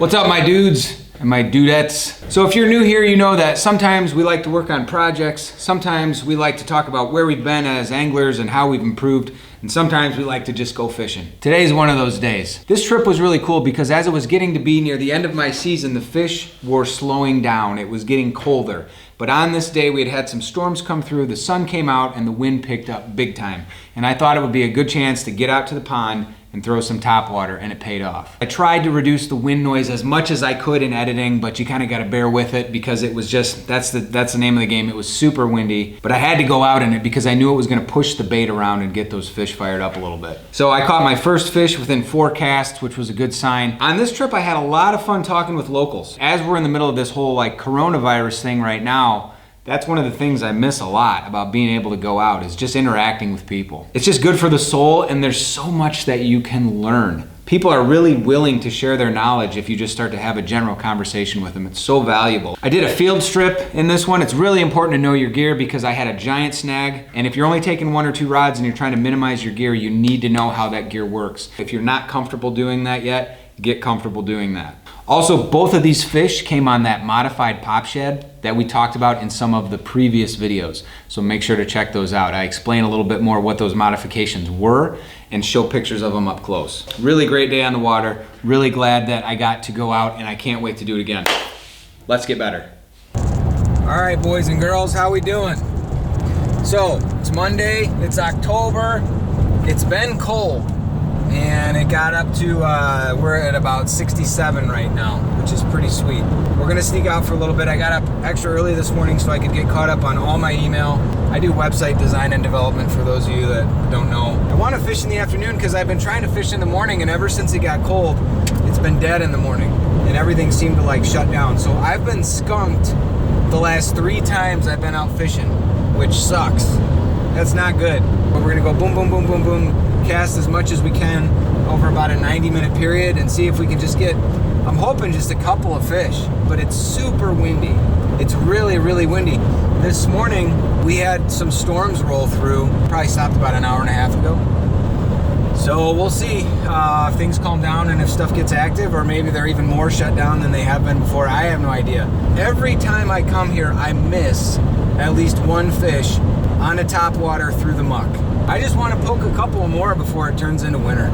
What's up, my dudes and my dudettes? So if you're new here, you know that sometimes we like to work on projects, sometimes we like to talk about where we've been as anglers and how we've improved, and sometimes we like to just go fishing. Today's one of those days. This trip was really cool because as it was getting to be near the end of my season, the fish were slowing down. It was getting colder. But on this day, we had had some storms come through, the sun came out, and the wind picked up big time. And I thought it would be a good chance to get out to the pond and throw some topwater, and it paid off. I tried to reduce the wind noise as much as I could in editing, but you kind of got to bear with it because it was just, that's the name of the game. It was super windy, but I had to go out in it because I knew it was going to push the bait around and get those fish fired up a little bit. So I caught my first fish within 4 casts, which was a good sign. On this trip, I had a lot of fun talking with locals. As we're in the middle of this whole like coronavirus thing right now, that's one of the things I miss a lot about being able to go out, is just interacting with people. It's just good for the soul, and there's so much that you can learn. People are really willing to share their knowledge if you just start to have a general conversation with them. It's so valuable. I did a field strip in this one. It's really important to know your gear because I had a giant snag, and if you're only taking 1 or 2 rods and you're trying to minimize your gear, you need to know how that gear works. If you're not comfortable doing that yet, get comfortable doing that. Also, both of these fish came on that modified Pop Shad that we talked about in some of the previous videos. So make sure to check those out. I explain a little bit more what those modifications were and show pictures of them up close. Really great day on the water. Really glad that I got to go out, and I can't wait to do it again. Let's get better. All right, boys and girls, how we doing? So, it's Monday, it's October, it's been cold. And it got up to, we're at about 67 right now, which is pretty sweet. We're gonna sneak out for a little bit. I got up extra early this morning so I could get caught up on all my email. I do website design and development for those of you that don't know. I wanna fish in the afternoon because I've been trying to fish in the morning, and ever since it got cold, it's been dead in the morning. And everything seemed to like shut down. So I've been skunked the last 3 times I've been out fishing, which sucks. That's not good. But we're gonna go boom, boom, boom, boom, boom, cast as much as we can over about a 90-minute period and see if we can just get, I'm hoping just a couple of fish, but it's super windy. It's really, really windy. This morning, we had some storms roll through, probably stopped about an hour and a half ago. So we'll see if things calm down and if stuff gets active, or maybe they're even more shut down than they have been before. I have no idea. Every time I come here, I miss at least 1 fish on a topwater through the muck. I just want to poke a couple more before it turns into winter.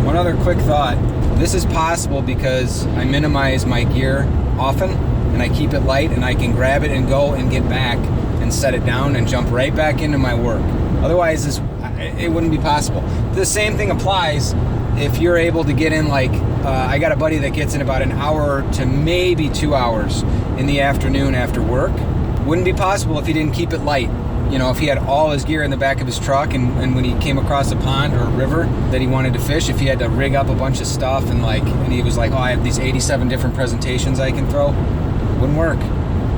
One other quick thought. This is possible because I minimize my gear often and I keep it light, and I can grab it and go and get back and set it down and jump right back into my work. Otherwise, it wouldn't be possible. The same thing applies if you're able to get in, like, I got a buddy that gets in about an hour to maybe 2 hours in the afternoon after work. Wouldn't be possible if he didn't keep it light. You know, if he had all his gear in the back of his truck, and when he came across a pond or a river that he wanted to fish, if he had to rig up a bunch of stuff and he was like, oh, I have these 87 different presentations I can throw, wouldn't work.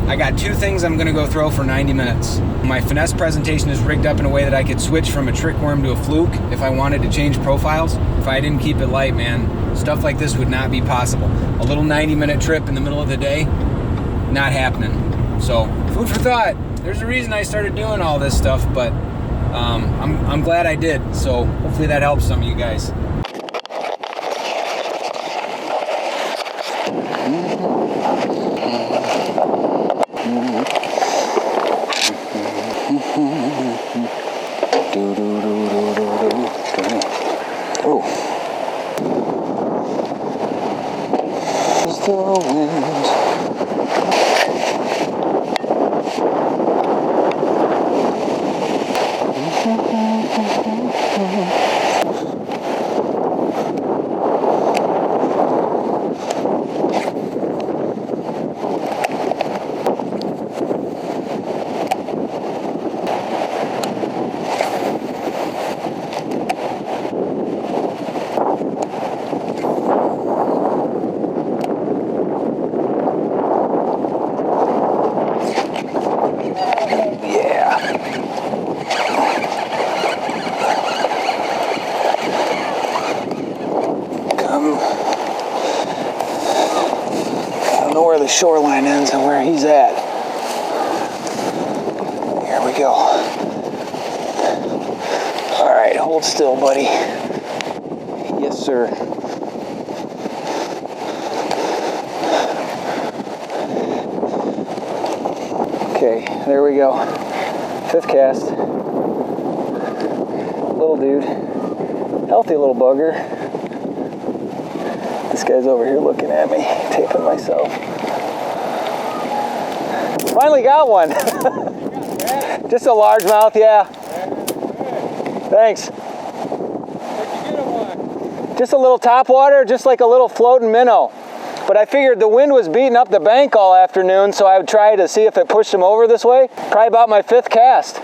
I got 2 things I'm gonna go throw for 90 minutes. My finesse presentation is rigged up in a way that I could switch from a trick worm to a fluke if I wanted to change profiles. If I didn't keep it light, man, stuff like this would not be possible. A little 90-minute trip in the middle of the day, not happening. So, food for thought. There's a reason I started doing all this stuff, but I'm glad I did. So hopefully that helps some of you guys. Oh. It's the wind. The shoreline ends and where he's at. Here we go. All right, hold still, buddy. Yes, sir. Okay, there we go. 5th cast. Little dude. Healthy little bugger. This guy's over here looking at me, taping myself. Finally got one. Just a largemouth, yeah. Thanks. Just a little topwater, just like a little floating minnow. But I figured the wind was beating up the bank all afternoon, so I would try to see if it pushed him over this way. Probably about my 5th cast.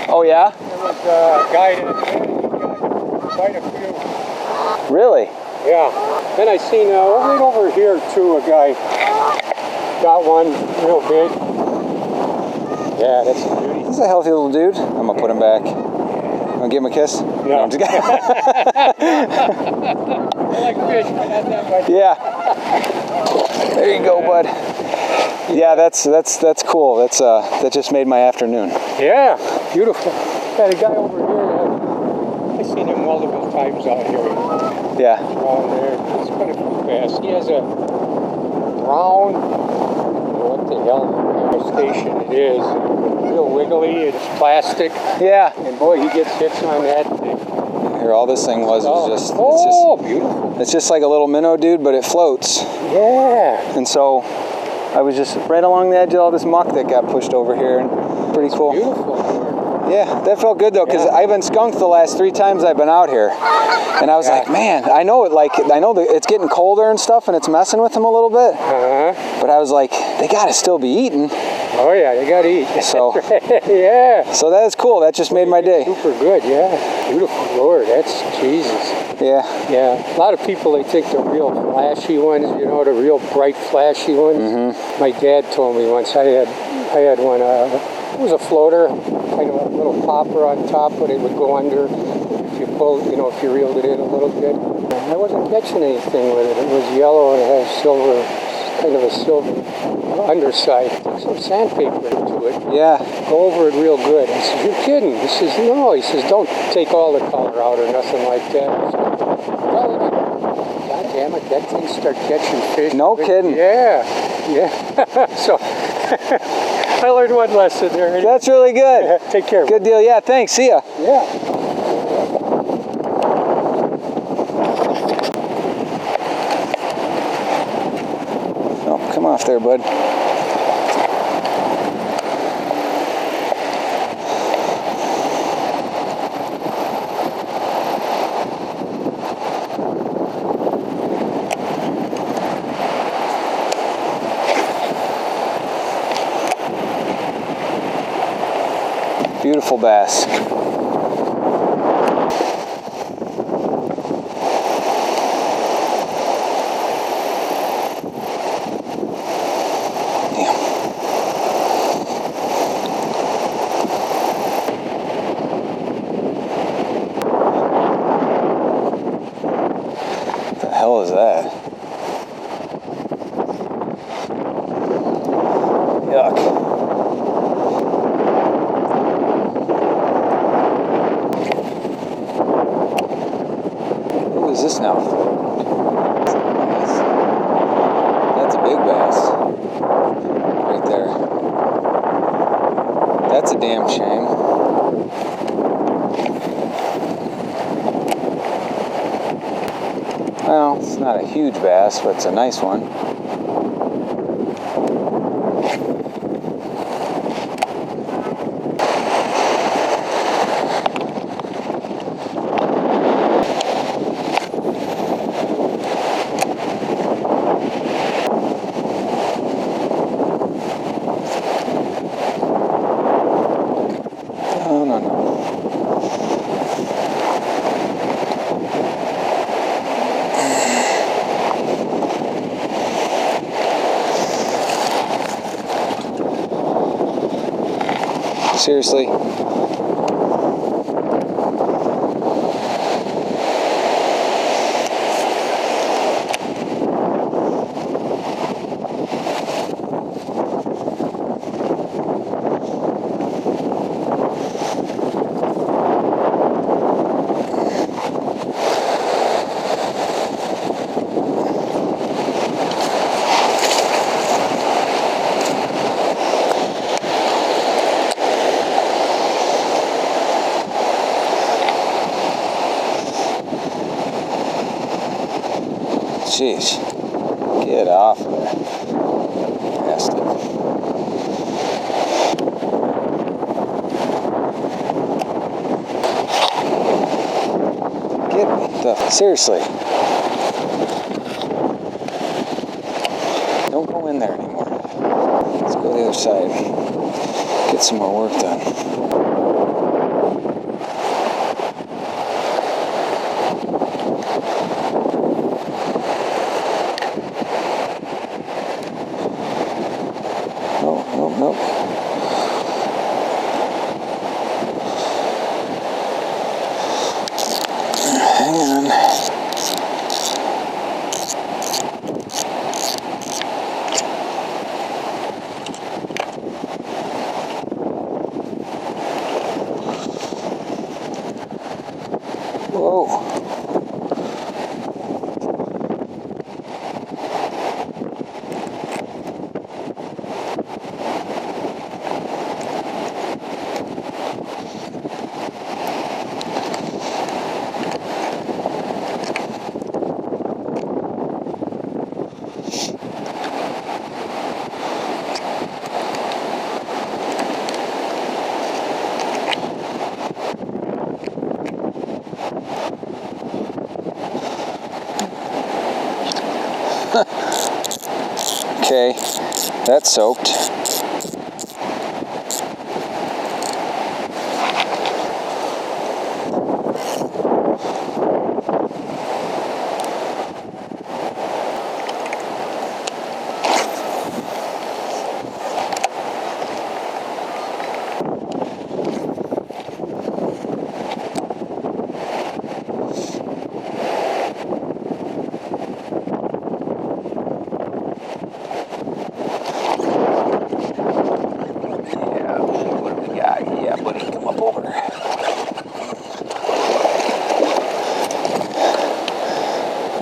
Oh yeah? There was a guy that got quite a few. Really? Yeah. Then I seen right over here too, a guy got one real big. Yeah, that's a beauty. He's a healthy little dude. I'm gonna put him back. Wanna give him a kiss? Yeah. No, I'm just kidding. I like fish, but not that much. Yeah. There you go, bud. Yeah, that's cool. That just made my afternoon. Yeah, beautiful. Got a guy over here. I seen him multiple times out here. Yeah. Around there. It's quite a few bass. He has a brown, what the hell station it is. Real wiggly. It's plastic. Yeah. And boy, he gets hits on that thing. Here, all this thing was just. Beautiful. It's just like a little minnow, dude, but it floats. Yeah. And so, I was just right along the edge of all this muck that got pushed over here, and pretty cool. Beautiful. Yeah, that felt good though, because I've been skunked the last 3 times I've been out here, and I was like, man, I know that it's getting colder and stuff, and it's messing with them a little bit. But I was like, they gotta still be eating. Oh yeah, they gotta eat. So yeah. So that is cool. That just made my day. Super good. Yeah. Beautiful. Lord, that's Jesus. Yeah. Yeah. A lot of people, they think the real flashy ones, you know, the real bright flashy ones. My dad told me once. I had one. It was a floater, kind of a little popper on top, but it would go under if you pulled, you know, if you reeled it in a little bit. I wasn't catching anything with it. It was yellow and it had silver, kind of a silver underside. Took some sandpaper into it. Yeah. Go over it real good. I said, you're kidding. He says, no. He says, don't take all the color out or nothing like that. I said, well, God damn it, that thing started catching fish. No kidding. Yeah. Yeah. So I learned one lesson there. That's really good. Yeah, take care. Good deal. Yeah, thanks. See ya. Yeah. Oh, come off there, bud. Beautiful bass. What the hell is that? Yuck. What is this now? That's a big bass. Right there. That's a damn shame. Well, it's not a huge bass, but it's a nice one. Seriously. Jeez. Get off of there. Bastard. Get the... Seriously. Don't go in there anymore. Let's go to the other side. Get some more work done. Nope. Hang on. Whoa. Okay, that's soaked.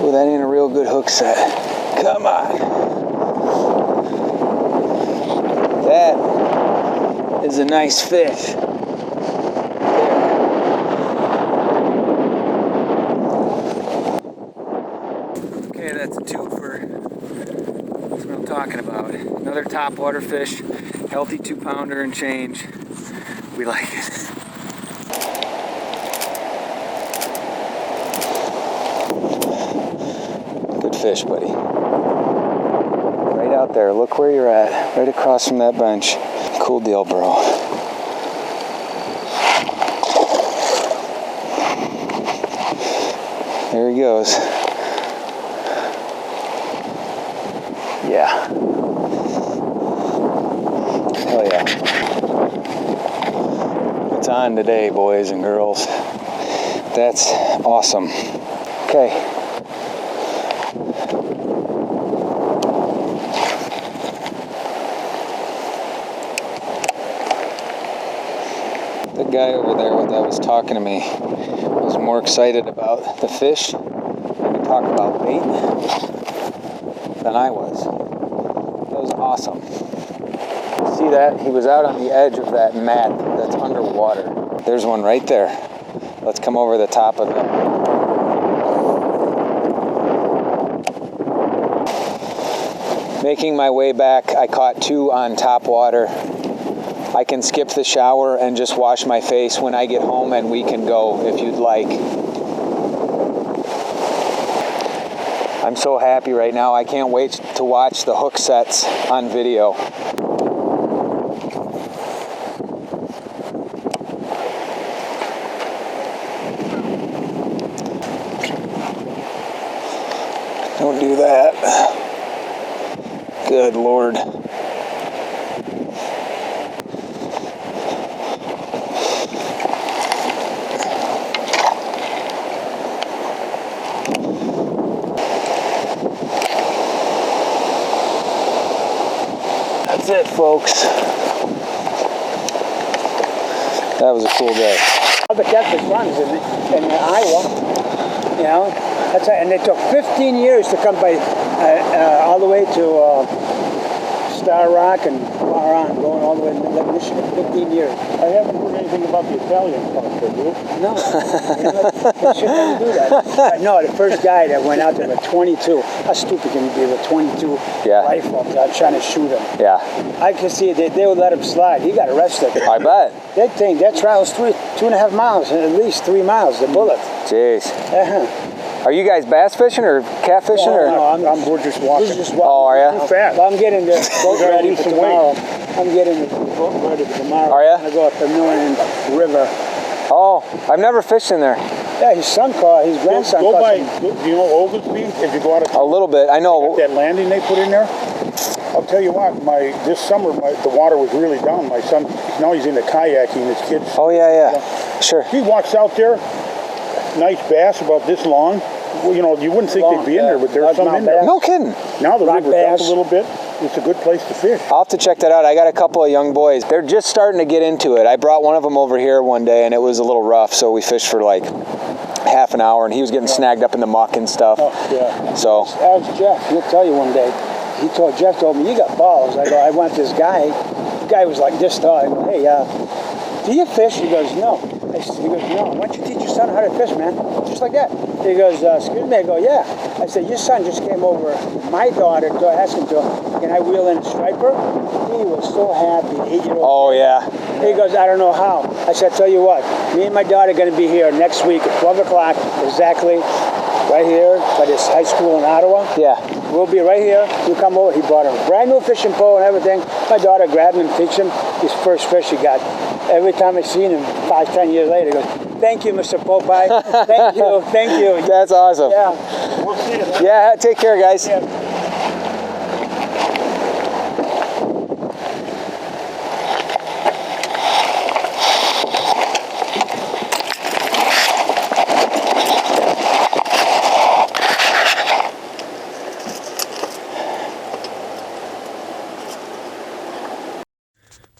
Ooh, that ain't a real good hook set. Come on. That is a nice fish. There. Okay, that's a twofer. That's what I'm talking about. Another topwater fish, healthy 2-pounder and change. We like it. Fish, buddy. Right out there. Look where you're at. Right across from that bench. Cool deal, bro. There he goes. Yeah. Hell yeah. It's on today, boys and girls. That's awesome. Okay. The guy over there that was talking to me was more excited about the fish and talk about bait than I was. That was awesome. See that? He was out on the edge of that mat that's underwater. There's one right there. Let's come over the top of them. Making my way back, I caught 2 on topwater. I can skip the shower and just wash my face when I get home, and we can go if you'd like. I'm so happy right now. I can't wait to watch the hook sets on video. Don't do that. Good Lord. That's it, folks. That was a cool day. All the catfish runs in Iowa, you know. And it took 15 years to come by all the way to Star Rock and far on, going all the way to Lake Michigan, 15 years. I haven't heard anything about the Italian part, have you? No, they should never do that. No, the first guy that went out there with 22, how stupid can you be with 22 rifle up there trying to shoot him? Yeah. I could see they would let him slide. He got arrested. I bet. That travels 2.5 miles, at least 3 miles, the bullet. Jeez. Uh-huh. Are you guys bass fishing or catfishing? We're just walking. Oh, are ya? Too fast. Well, I'm getting the boat ready for tomorrow. I'm getting the boat ready for tomorrow. Are ya? I'm going to go up the Million River. Oh, I've never fished in there. Yeah, his grandson Go caught by, some. do you know Oglesby? If you go out of A little bit. I know. that landing they put in there, I'll tell you what, this summer the water was really down. My son, now he's into kayaking, his kids. Oh, yeah. Sure. He walks out there, nice bass about this long. Well, you know, you wouldn't think they'd be in there, but there's some in there. No kidding. Now the Rock river's up bass. a little bit. It's a good place to fish. I'll have to check that out. I got a couple of young boys. They're just starting to get into it. I brought one of them over here one day, and it was a little rough, so we fished for like half an hour, and he was getting snagged up in the muck and stuff. Oh, yeah. So. Ask Jeff. He'll tell you one day. Jeff told me, you got balls. I go, I want this guy. The guy was like this tall. I go, hey, do you fish? He goes, no. He goes, no. Why don't you teach your son how to fish, man? Just like that. He goes, excuse me. I go, yeah. I said, your son just came over. My daughter to ask him to, can I wheel in a striper? He was so happy. 8-year-old. Oh, yeah. He goes, I don't know how. I said, tell you what, me and my daughter are going to be here next week at 12 o'clock exactly, right here by this high school in Ottawa. Yeah. We'll be right here. You come over. He brought him a brand new fishing pole and everything. My daughter grabbed him and teach him his first fish he got. Every time I seen him 5-10 years later, he goes, thank you, Mr. Popeye. Thank you. That's awesome. Yeah. We'll see you. Yeah, take care, guys. Yeah.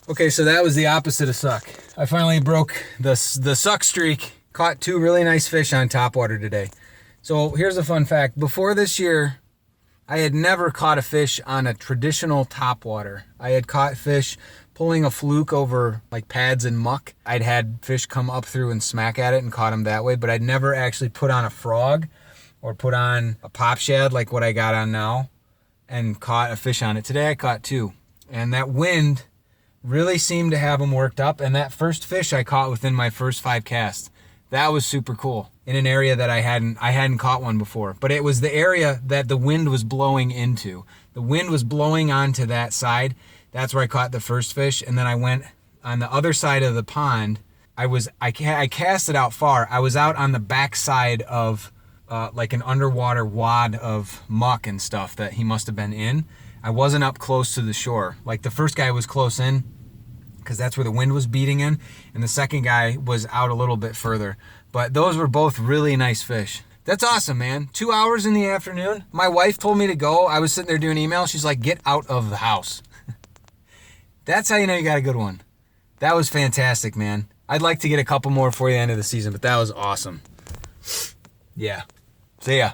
Okay, so that was the opposite of suck. I finally broke the suck streak. Caught 2 really nice fish on Topwater today. So here's a fun fact. Before this year, I had never caught a fish on a traditional Topwater. I had caught fish pulling a fluke over like pads and muck. I'd had fish come up through and smack at it and caught them that way, but I'd never actually put on a frog or put on a Pop Shad like what I got on now and caught a fish on it. Today I caught 2. And that wind really seemed to have them worked up, and that first fish I caught within my first 5 casts, that was super cool in an area that I hadn't caught one before. But it was the area that the wind was blowing into. The wind was blowing onto that side. That's where I caught the first fish, and then I went on the other side of the pond. I cast it out far. I was out on the back side of like an underwater wad of muck and stuff that he must have been in. I wasn't up close to the shore. Like the first guy was close in because that's where the wind was beating in, and the second guy was out a little bit further. But those were both really nice fish. That's awesome, man. 2 hours in the afternoon. My wife told me to go. I was sitting there doing email. She's like, get out of the house. That's how you know you got a good one. That was fantastic, man. I'd like to get a couple more before the end of the season, but that was awesome. Yeah. See ya.